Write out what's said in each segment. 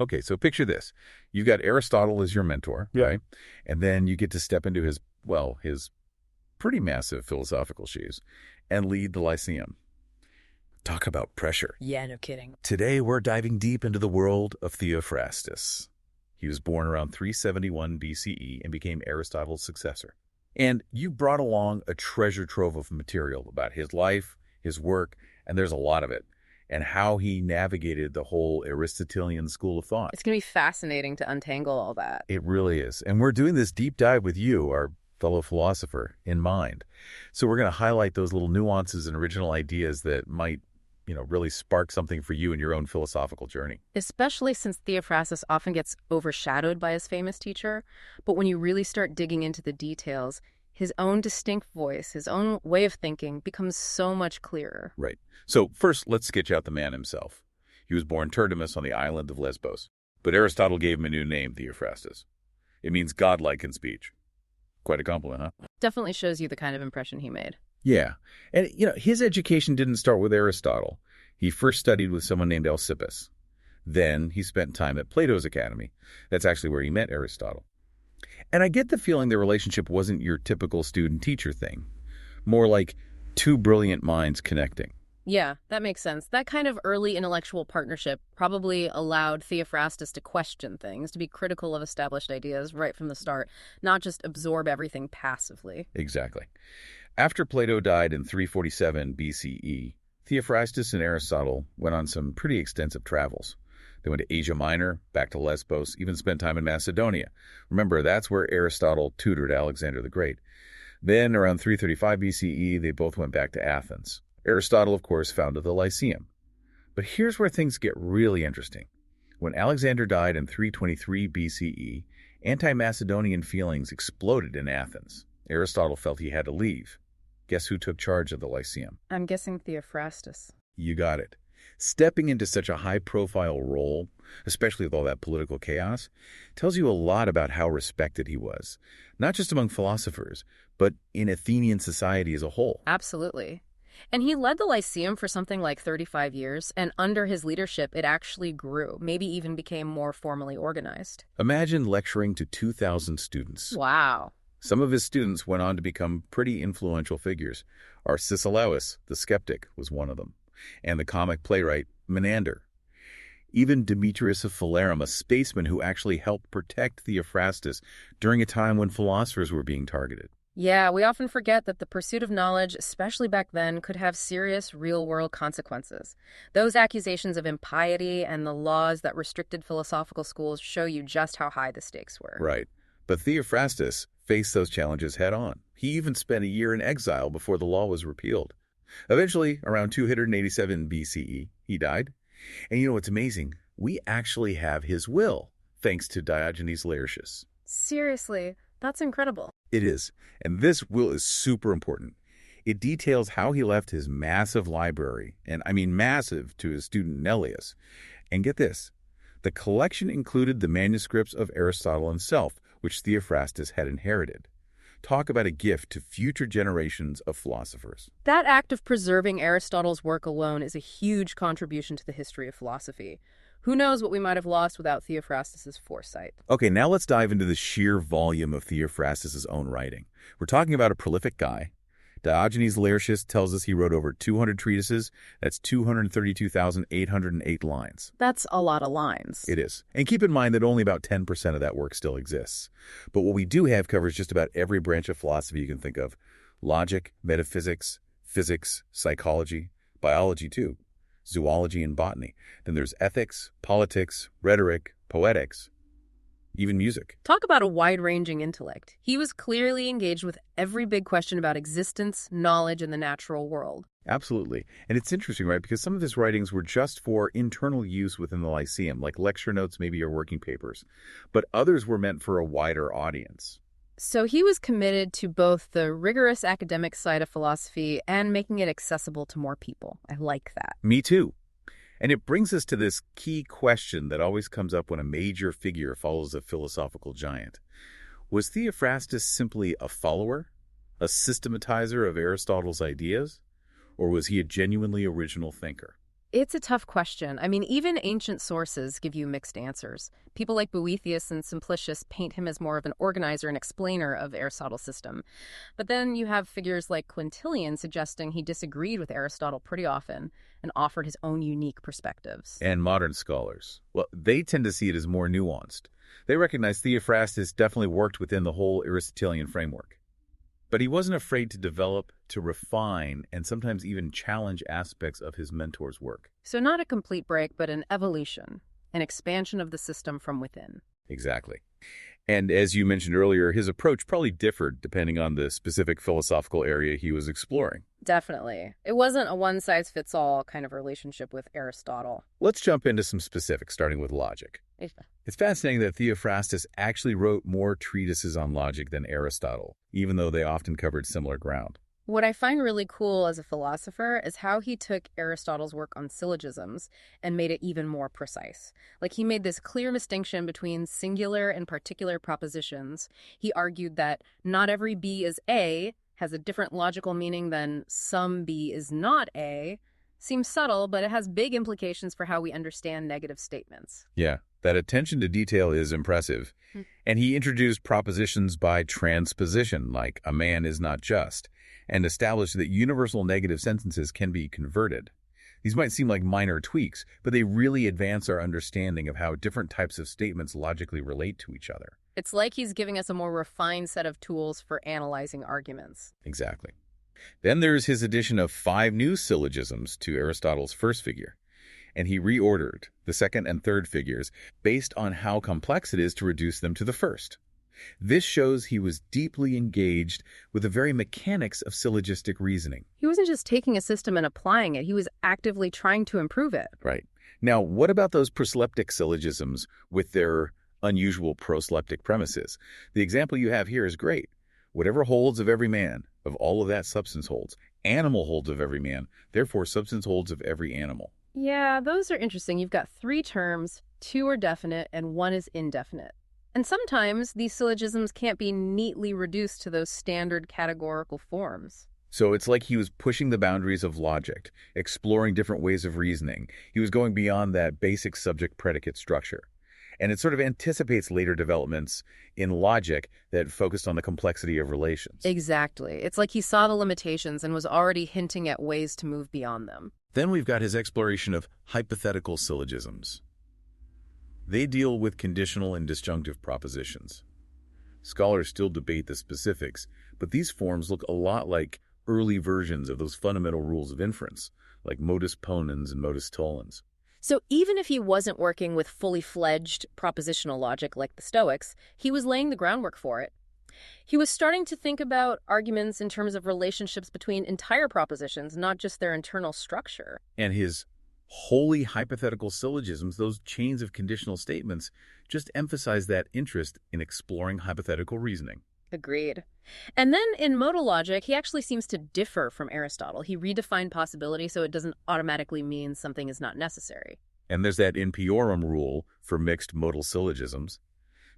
Okay, so picture this. You've got Aristotle as your mentor, Yeah. right? And then you get to step into his pretty massive philosophical shoes and lead the Lyceum. Talk about pressure. Yeah, no kidding. Today, we're diving deep into the world of Theophrastus. He was born around 371 BCE and became Aristotle's successor. And you brought along a treasure trove of material about his life, his work, and there's a lot of it, and how he navigated the whole Aristotelian school of thought. It's going to be fascinating to untangle all that. It really is. And we're doing this deep dive with you, our fellow philosopher, in mind. So we're going to highlight those little nuances and original ideas that might really spark something for you in your own philosophical journey. Especially since Theophrastus often gets overshadowed by his famous teacher. But when you really start digging into the details, his own distinct voice, his own way of thinking becomes so much clearer. Right. So first, let's sketch out the man himself. He was born Tertimus on the island of Lesbos, but Aristotle gave him a new name, Theophrastus. It means godlike in speech. Quite a compliment, huh? Definitely shows you the kind of impression he made. Yeah. And, his education didn't start with Aristotle. He first studied with someone named Leucippus. Then he spent time at Plato's academy. That's actually where he met Aristotle. And I get the feeling the relationship wasn't your typical student-teacher thing. More like two brilliant minds connecting. Yeah, that makes sense. That kind of early intellectual partnership probably allowed Theophrastus to question things, to be critical of established ideas right from the start, not just absorb everything passively. Exactly. After Plato died in 347 BCE, Theophrastus and Aristotle went on some pretty extensive travels. They went to Asia Minor, back to Lesbos, even spent time in Macedonia. Remember, that's where Aristotle tutored Alexander the Great. Then, around 335 BCE, they both went back to Athens. Aristotle, of course, founded the Lyceum. But here's where things get really interesting. When Alexander died in 323 BCE, anti-Macedonian feelings exploded in Athens. Aristotle felt he had to leave. Guess who took charge of the Lyceum? I'm guessing Theophrastus. You got it. Stepping into such a high-profile role, especially with all that political chaos, tells you a lot about how respected he was, not just among philosophers, but in Athenian society as a whole. Absolutely. And he led the Lyceum for something like 35 years, and under his leadership, it actually grew, maybe even became more formally organized. Imagine lecturing to 2,000 students. Wow. Some of his students went on to become pretty influential figures. Arcesilaus, the skeptic, was one of them, and the comic playwright Menander. Even Demetrius of Phalerum, a spaceman who actually helped protect Theophrastus during a time when philosophers were being targeted. Yeah, we often forget that the pursuit of knowledge, especially back then, could have serious real-world consequences. Those accusations of impiety and the laws that restricted philosophical schools show you just how high the stakes were. Right. But Theophrastus faced those challenges head-on. He even spent a year in exile before the law was repealed. Eventually, around 287 BCE, he died. And you know what's amazing? We actually have his will, thanks to Diogenes Laertius. Seriously, that's incredible. It is. And this will is super important. It details how he left his massive library, and I mean massive, to his student Nellius. And get this, the collection included the manuscripts of Aristotle himself, which Theophrastus had inherited. Talk about a gift to future generations of philosophers. That act of preserving Aristotle's work alone is a huge contribution to the history of philosophy. Who knows what we might have lost without Theophrastus' foresight. Okay, now let's dive into the sheer volume of Theophrastus' own writing. We're talking about a prolific guy. Diogenes Laertius tells us he wrote over 200 treatises. That's 232,808 lines. That's a lot of lines. It is. And keep in mind that only about 10% of that work still exists. But what we do have covers just about every branch of philosophy you can think of. Logic, metaphysics, physics, psychology, biology too, zoology and botany. Then there's ethics, politics, rhetoric, poetics, even music. Talk about a wide-ranging intellect. He was clearly engaged with every big question about existence, knowledge, and the natural world. Absolutely. And it's interesting, right? Because some of his writings were just for internal use within the Lyceum, like lecture notes maybe or working papers. But others were meant for a wider audience. So he was committed to both the rigorous academic side of philosophy and making it accessible to more people. I like that. Me too. And it brings us to this key question that always comes up when a major figure follows a philosophical giant. Was Theophrastus simply a follower, a systematizer of Aristotle's ideas, or was he a genuinely original thinker? It's a tough question. I mean, even ancient sources give you mixed answers. People like Boethius and Simplicius paint him as more of an organizer and explainer of Aristotle's system. But then you have figures like Quintilian suggesting he disagreed with Aristotle pretty often and offered his own unique perspectives. And modern scholars, well, they tend to see it as more nuanced. They recognize Theophrastus definitely worked within the whole Aristotelian framework. But he wasn't afraid to develop, to refine, and sometimes even challenge aspects of his mentor's work. So not a complete break, but an evolution, an expansion of the system from within. Exactly. And as you mentioned earlier, his approach probably differed depending on the specific philosophical area he was exploring. Definitely. It wasn't a one-size-fits-all kind of relationship with Aristotle. Let's jump into some specifics, starting with logic. It's fascinating that Theophrastus actually wrote more treatises on logic than Aristotle, even though they often covered similar ground. What I find really cool as a philosopher is how he took Aristotle's work on syllogisms and made it even more precise. Like, he made this clear distinction between singular and particular propositions. He argued that not every B is A has a different logical meaning than some B is not A. Seems subtle, but it has big implications for how we understand negative statements. Yeah, that attention to detail is impressive. And he introduced propositions by transposition, like a man is not just, and established that universal negative sentences can be converted. These might seem like minor tweaks, but they really advance our understanding of how different types of statements logically relate to each other. It's like he's giving us a more refined set of tools for analyzing arguments. Exactly. Then there's his addition of 5 new syllogisms to Aristotle's first figure, and he reordered the second and third figures based on how complex it is to reduce them to the first. This shows he was deeply engaged with the very mechanics of syllogistic reasoning. He wasn't just taking a system and applying it, he was actively trying to improve it. Right. Now, what about those prosleptic syllogisms with their unusual prosleptic premises? The example you have here is great. Whatever holds of every man, of all of that substance holds. Animal holds of every man, therefore substance holds of every animal. Yeah, those are interesting. You've got 3 terms, 2 are definite, and 1 is indefinite. And sometimes these syllogisms can't be neatly reduced to those standard categorical forms. So it's like he was pushing the boundaries of logic, exploring different ways of reasoning. He was going beyond that basic subject-predicate structure. And it sort of anticipates later developments in logic that focused on the complexity of relations. Exactly. It's like he saw the limitations and was already hinting at ways to move beyond them. Then we've got his exploration of hypothetical syllogisms. They deal with conditional and disjunctive propositions. Scholars still debate the specifics, but these forms look a lot like early versions of those fundamental rules of inference, like modus ponens and modus tollens. So even if he wasn't working with fully fledged propositional logic like the Stoics, he was laying the groundwork for it. He was starting to think about arguments in terms of relationships between entire propositions, not just their internal structure. And his wholly hypothetical syllogisms, those chains of conditional statements, just emphasize that interest in exploring hypothetical reasoning. Agreed. And then in modal logic, he actually seems to differ from Aristotle. He redefined possibility so it doesn't automatically mean something is not necessary. And there's that in priorum rule for mixed modal syllogisms.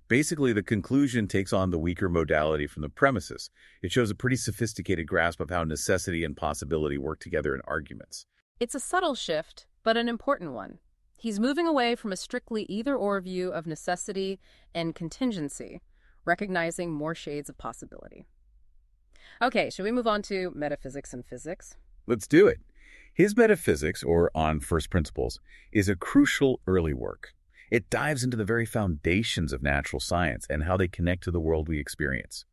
Basically, the conclusion takes on the weaker modality from the premises. It shows a pretty sophisticated grasp of how necessity and possibility work together in arguments. It's a subtle shift, but an important one. He's moving away from a strictly either-or view of necessity and contingency, recognizing more shades of possibility. Okay, should we move on to metaphysics and physics? Let's do it. His Metaphysics, or On First Principles, is a crucial early work. It dives into the very foundations of natural science and how they connect to the world we experience.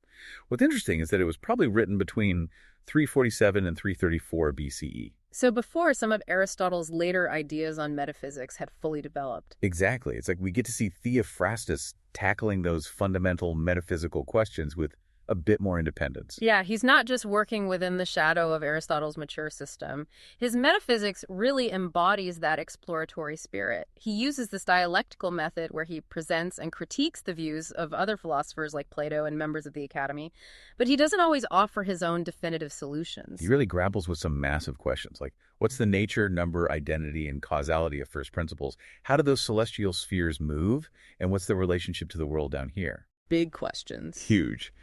What's interesting is that it was probably written between 347 and 334 BCE. So before some of Aristotle's later ideas on metaphysics had fully developed. Exactly. It's like we get to see Theophrastus tackling those fundamental metaphysical questions with a bit more independence. Yeah, he's not just working within the shadow of Aristotle's mature system. His metaphysics really embodies that exploratory spirit. He uses this dialectical method where he presents and critiques the views of other philosophers like Plato and members of the Academy, but he doesn't always offer his own definitive solutions. He really grapples with some massive questions like, what's the nature, number, identity, and causality of first principles? How do those celestial spheres move? And what's the relationship to the world down here? Big questions. Huge.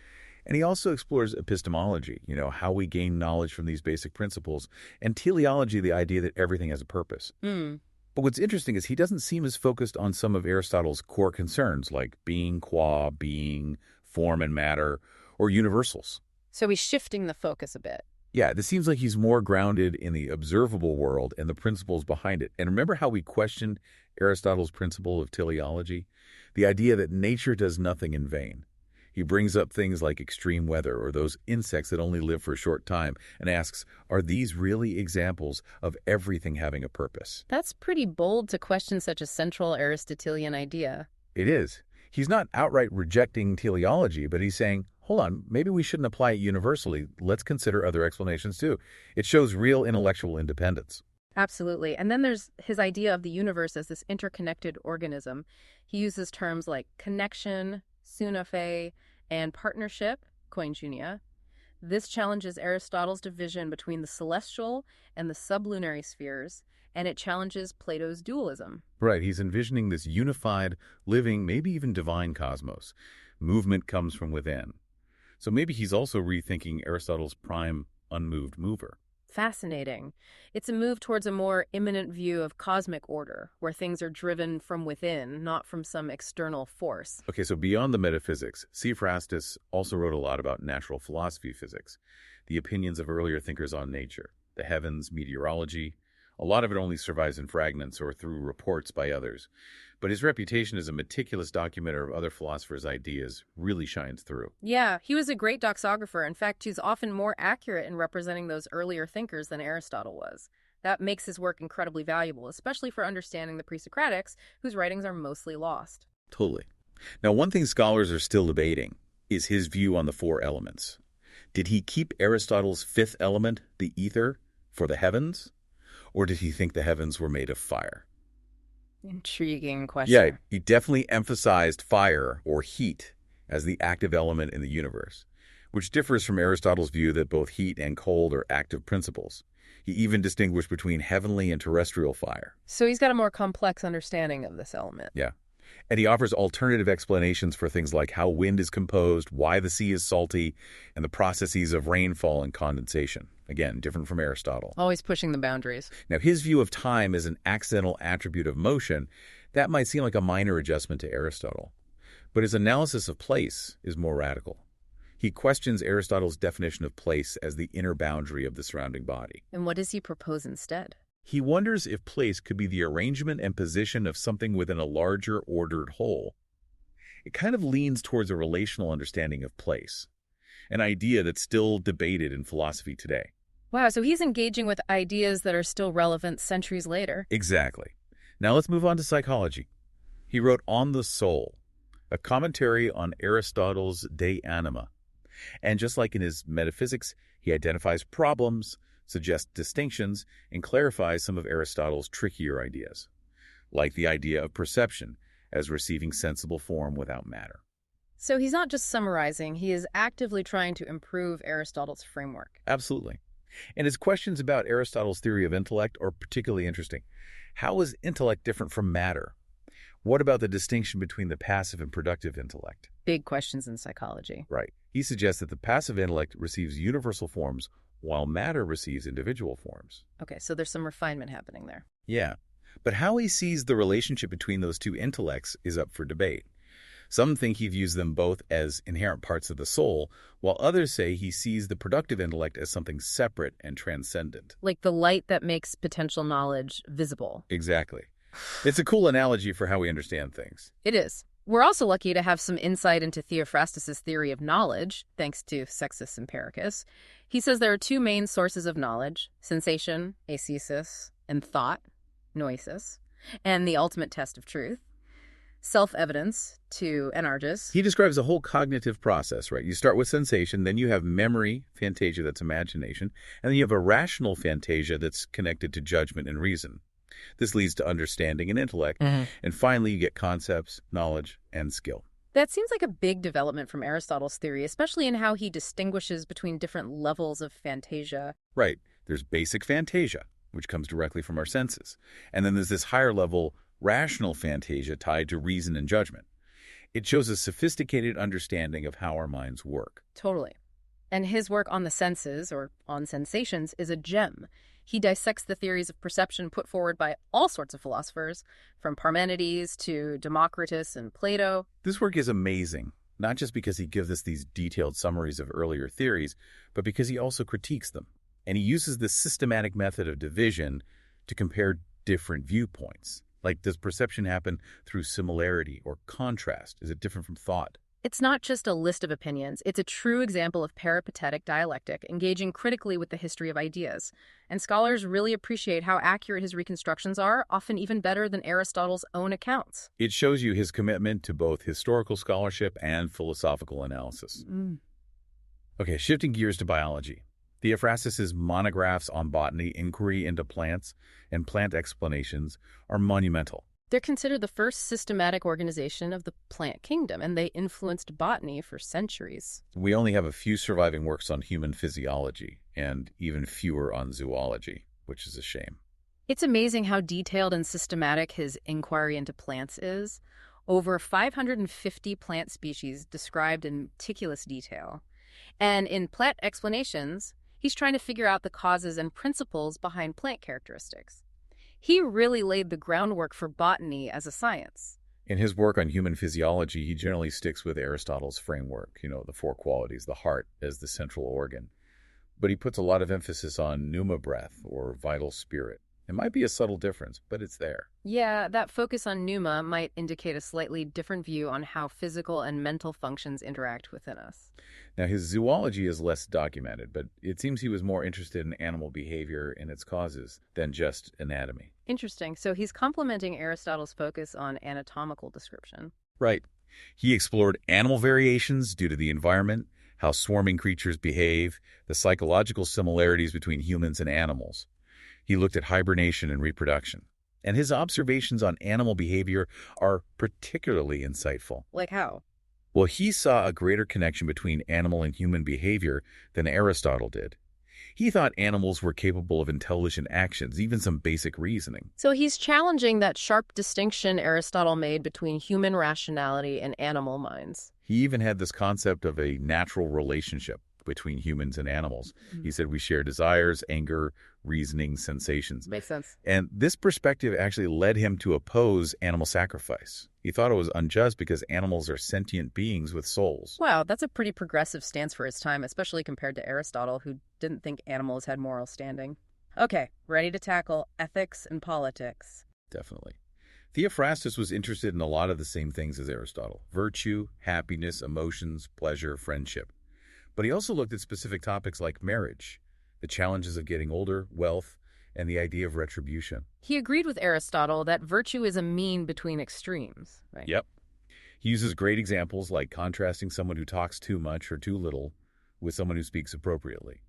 And he also explores epistemology, how we gain knowledge from these basic principles, and teleology, the idea that everything has a purpose. Hmm. But what's interesting is he doesn't seem as focused on some of Aristotle's core concerns, like being, qua, being, form and matter, or universals. So he's shifting the focus a bit. Yeah, this seems like he's more grounded in the observable world and the principles behind it. And remember how we questioned Aristotle's principle of teleology? The idea that nature does nothing in vain. He brings up things like extreme weather or those insects that only live for a short time and asks, are these really examples of everything having a purpose? That's pretty bold to question such a central Aristotelian idea. It is. He's not outright rejecting teleology, but he's saying, hold on, maybe we shouldn't apply it universally. Let's consider other explanations too. It shows real intellectual independence. Absolutely. And then there's his idea of the universe as this interconnected organism. He uses terms like connection, synaphe, and partnership, koinonia. This challenges Aristotle's division between the celestial and the sublunary spheres, and it challenges Plato's dualism. Right, he's envisioning this unified, living, maybe even divine cosmos. Movement comes from within. So maybe he's also rethinking Aristotle's prime unmoved mover. Fascinating. It's a move towards a more immanent view of cosmic order, where things are driven from within, not from some external force. Okay, so beyond the metaphysics, Theophrastus also wrote a lot about natural philosophy physics, the opinions of earlier thinkers on nature, the heavens, meteorology. A lot of it only survives in fragments or through reports by others. But his reputation as a meticulous documenter of other philosophers' ideas really shines through. Yeah, he was a great doxographer. In fact, he's often more accurate in representing those earlier thinkers than Aristotle was. That makes his work incredibly valuable, especially for understanding the pre-Socratics, whose writings are mostly lost. Totally. Now, one thing scholars are still debating is his view on the four elements. Did he keep Aristotle's fifth element, the ether, for the heavens? Or did he think the heavens were made of fire? Intriguing question. Yeah, he definitely emphasized fire or heat as the active element in the universe, which differs from Aristotle's view that both heat and cold are active principles. He even distinguished between heavenly and terrestrial fire. So he's got a more complex understanding of this element. Yeah. And he offers alternative explanations for things like how wind is composed, why the sea is salty, and the processes of rainfall and condensation. Again, different from Aristotle. Always pushing the boundaries. Now, his view of time as an accidental attribute of motion, that might seem like a minor adjustment to Aristotle. But his analysis of place is more radical. He questions Aristotle's definition of place as the inner boundary of the surrounding body. And what does he propose instead? He wonders if place could be the arrangement and position of something within a larger, ordered whole. It kind of leans towards a relational understanding of place, an idea that's still debated in philosophy today. Wow, so he's engaging with ideas that are still relevant centuries later. Exactly. Now let's move on to psychology. He wrote On the Soul, a commentary on Aristotle's De Anima. And just like in his metaphysics, he identifies problems, suggests distinctions, and clarifies some of Aristotle's trickier ideas, like the idea of perception as receiving sensible form without matter. So he's not just summarizing, he is actively trying to improve Aristotle's framework. Absolutely. And his questions about Aristotle's theory of intellect are particularly interesting. How is intellect different from matter? What about the distinction between the passive and productive intellect? Big questions in psychology. Right. He suggests that the passive intellect receives universal forms while matter receives individual forms. Okay, so there's some refinement happening there. Yeah. But how he sees the relationship between those two intellects is up for debate. Some think he views them both as inherent parts of the soul, while others say he sees the productive intellect as something separate and transcendent. Like the light that makes potential knowledge visible. Exactly. It's a cool analogy for how we understand things. It is. We're also lucky to have some insight into Theophrastus' theory of knowledge, thanks to Sextus Empiricus. He says there are two main sources of knowledge, sensation, aesthesis, and thought, noesis, and the ultimate test of truth. Self-evidence, to Enargis. He describes a whole cognitive process, right? You start with sensation, then you have memory, fantasia, that's imagination, and then you have a rational fantasia that's connected to judgment and reason. This leads to understanding and intellect, and finally you get concepts, knowledge, and skill. That seems like a big development from Aristotle's theory, especially in how he distinguishes between different levels of fantasia. Right. There's basic fantasia, which comes directly from our senses. And then there's this higher level rational fantasia tied to reason and judgment. It shows a sophisticated understanding of how our minds work. Totally. And his work on the senses, or on sensations, is a gem. He dissects the theories of perception put forward by all sorts of philosophers, from Parmenides to Democritus and Plato. This work is amazing, not just because he gives us these detailed summaries of earlier theories, but because he also critiques them. And he uses this systematic method of division to compare different viewpoints. Like, does perception happen through similarity or contrast? Is it different from thought? It's not just a list of opinions. It's a true example of peripatetic dialectic, engaging critically with the history of ideas. And scholars really appreciate how accurate his reconstructions are, often even better than Aristotle's own accounts. It shows you his commitment to both historical scholarship and philosophical analysis. Okay, shifting gears to biology. Theophrastus's monographs on botany, inquiry into plants, and plant explanations are monumental. They're considered the first systematic organization of the plant kingdom, and they influenced botany for centuries. We only have a few surviving works on human physiology, and even fewer on zoology, which is a shame. It's amazing how detailed and systematic his inquiry into plants is. Over 550 plant species described in meticulous detail. And in Plant Explanations, he's trying to figure out the causes and principles behind plant characteristics. He really laid the groundwork for botany as a science. In his work on human physiology, he generally sticks with Aristotle's framework, the four qualities, the heart as the central organ. But he puts a lot of emphasis on pneuma breath, or vital spirit. It might be a subtle difference, but it's there. Yeah, that focus on pneuma might indicate a slightly different view on how physical and mental functions interact within us. Now, his zoology is less documented, but it seems he was more interested in animal behavior and its causes than just anatomy. Interesting. So he's complementing Aristotle's focus on anatomical description. Right. He explored animal variations due to the environment, how swarming creatures behave, the psychological similarities between humans and animals. He looked at hibernation and reproduction. And his observations on animal behavior are particularly insightful. Like how? Well, he saw a greater connection between animal and human behavior than Aristotle did. He thought animals were capable of intelligent actions, even some basic reasoning. So he's challenging that sharp distinction Aristotle made between human rationality and animal minds. He even had this concept of a natural relationship between humans and animals. He said we share desires, anger, reasoning, sensations. Makes sense. And this perspective actually led him to oppose animal sacrifice. He thought it was unjust because animals are sentient beings with souls. Wow, that's a pretty progressive stance for his time, especially compared to Aristotle, who didn't think animals had moral standing. Okay, ready to tackle ethics and politics. Definitely. Theophrastus was interested in a lot of the same things as Aristotle: virtue, happiness, emotions, pleasure, friendship. But he also looked at specific topics like marriage, the challenges of getting older, wealth, and the idea of retribution. He agreed with Aristotle that virtue is a mean between extremes, right? Yep. He uses great examples like contrasting someone who talks too much or too little with someone who speaks appropriately.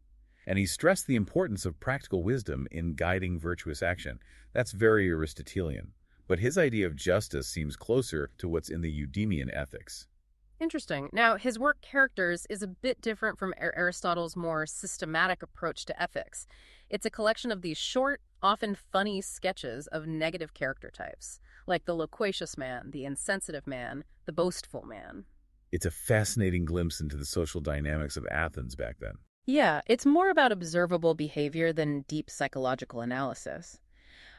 And he stressed the importance of practical wisdom in guiding virtuous action. That's very Aristotelian. But his idea of justice seems closer to what's in the Eudemian ethics. Interesting. Now, his work Characters is a bit different from Aristotle's more systematic approach to ethics. It's a collection of these short, often funny sketches of negative character types, like the loquacious man, the insensitive man, the boastful man. It's a fascinating glimpse into the social dynamics of Athens back then. Yeah, it's more about observable behavior than deep psychological analysis.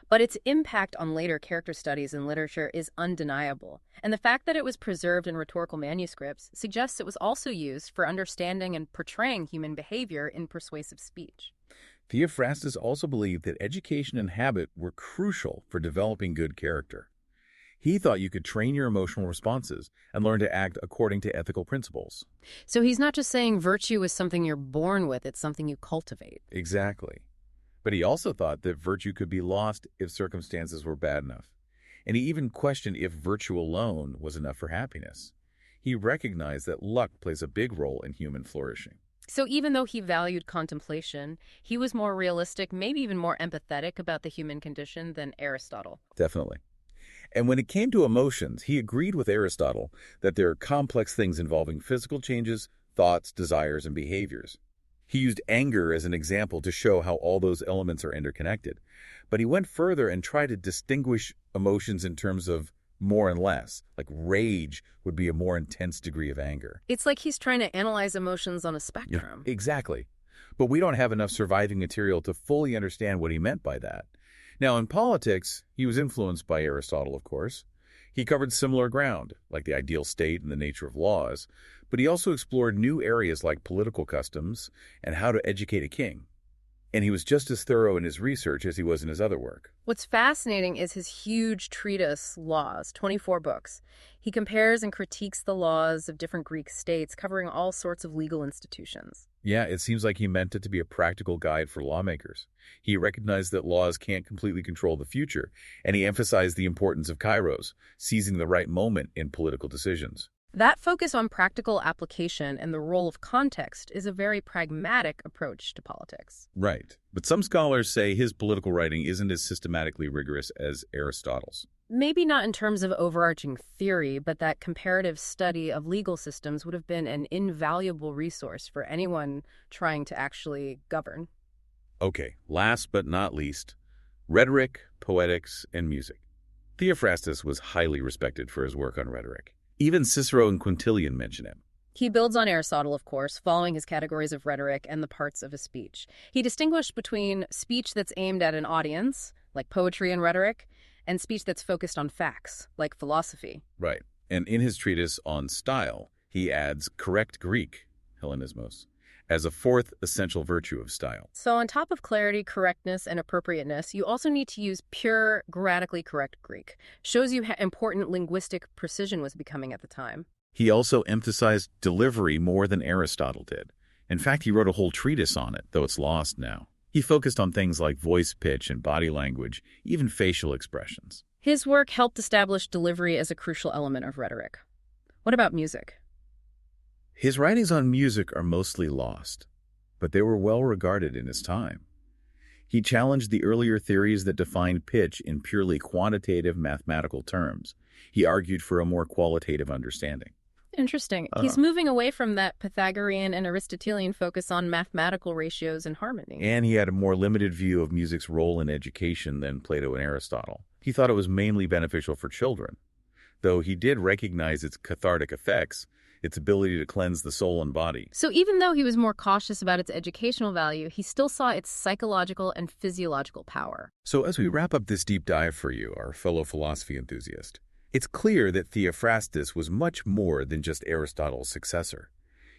But its impact on later character studies and literature is undeniable, and the fact that it was preserved in rhetorical manuscripts suggests it was also used for understanding and portraying human behavior in persuasive speech. Theophrastus also believed that education and habit were crucial for developing good character. He thought you could train your emotional responses and learn to act according to ethical principles. So he's not just saying virtue is something you're born with, it's something you cultivate. Exactly. But he also thought that virtue could be lost if circumstances were bad enough. And he even questioned if virtue alone was enough for happiness. He recognized that luck plays a big role in human flourishing. So even though he valued contemplation, he was more realistic, maybe even more empathetic about the human condition than Aristotle. Definitely. And when it came to emotions, he agreed with Aristotle that there are complex things involving physical changes, thoughts, desires, and behaviors. He used anger as an example to show how all those elements are interconnected. But he went further and tried to distinguish emotions in terms of more and less. Like rage would be a more intense degree of anger. It's like he's trying to analyze emotions on a Yeah, spectrum. exactly. But we don't have enough surviving material to fully understand what he meant by that. Now, in politics, he was influenced by Aristotle, of course. He covered similar ground, like the ideal state and the nature of laws, but he also explored new areas like political customs and how to educate a king. And he was just as thorough in his research as he was in his other work. What's fascinating is his huge treatise, Laws, 24 books. He compares and critiques the laws of different Greek states, covering all sorts of legal institutions. Yeah, it seems like he meant it to be a practical guide for lawmakers. He recognized that laws can't completely control the future, and he emphasized the importance of kairos, seizing the right moment in political decisions. That focus on practical application and the role of context is a very pragmatic approach to politics. Right. But some scholars say his political writing isn't as systematically rigorous as Aristotle's. Maybe not in terms of overarching theory, but that comparative study of legal systems would have been an invaluable resource for anyone trying to actually govern. Okay, last but not least, rhetoric, poetics, and music. Theophrastus was highly respected for his work on rhetoric. Even Cicero and Quintilian mention him. He builds on Aristotle, of course, following his categories of rhetoric and the parts of a speech. He distinguished between speech that's aimed at an audience, like poetry and rhetoric, and speech that's focused on facts, like philosophy. Right. And in his treatise on style, he adds correct Greek, Hellenismos, as a fourth essential virtue of style. So on top of clarity, correctness, and appropriateness, you also need to use pure, grammatically correct Greek. Shows you how important linguistic precision was becoming at the time. He also emphasized delivery more than Aristotle did. In fact, he wrote a whole treatise on it, though it's lost now. He focused on things like voice pitch and body language, even facial expressions. His work helped establish delivery as a crucial element of rhetoric. What about music? His writings on music are mostly lost, but they were well regarded in his time. He challenged the earlier theories that defined pitch in purely quantitative mathematical terms. He argued for a more qualitative understanding. Interesting. He's moving away from that Pythagorean and Aristotelian focus on mathematical ratios and harmony. And he had a more limited view of music's role in education than Plato and Aristotle. He thought it was mainly beneficial for children, though he did recognize its cathartic effects, its ability to cleanse the soul and body. So even though he was more cautious about its educational value, he still saw its psychological and physiological power. So as we wrap up this deep dive for you, our fellow philosophy enthusiast, it's clear that Theophrastus was much more than just Aristotle's successor.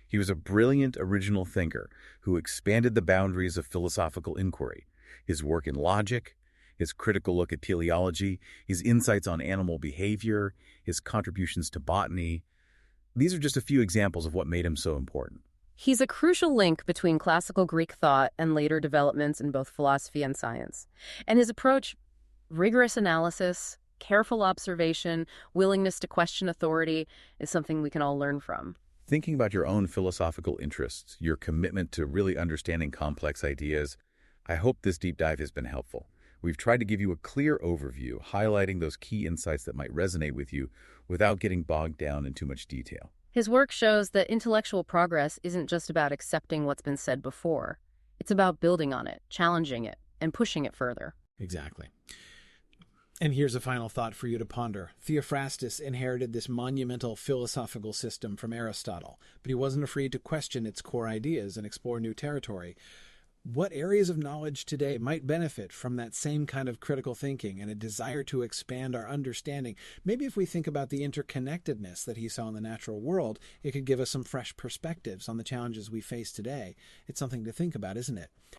He was a brilliant original thinker who expanded the boundaries of philosophical inquiry. His work in logic, his critical look at teleology, his insights on animal behavior, his contributions to botany, these are just a few examples of what made him so important. He's a crucial link between classical Greek thought and later developments in both philosophy and science. And his approach, rigorous analysis, careful observation, willingness to question authority, is something we can all learn from. Thinking about your own philosophical interests, your commitment to really understanding complex ideas, I hope this deep dive has been helpful. We've tried to give you a clear overview, highlighting those key insights that might resonate with you without getting bogged down in too much detail. His work shows that intellectual progress isn't just about accepting what's been said before. It's about building on it, challenging it, and pushing it further. Exactly. And here's a final thought for you to ponder. Theophrastus inherited this monumental philosophical system from Aristotle, but he wasn't afraid to question its core ideas and explore new territory. What areas of knowledge today might benefit from that same kind of critical thinking and a desire to expand our understanding? Maybe if we think about the interconnectedness that he saw in the natural world, it could give us some fresh perspectives on the challenges we face today. It's something to think about, isn't it?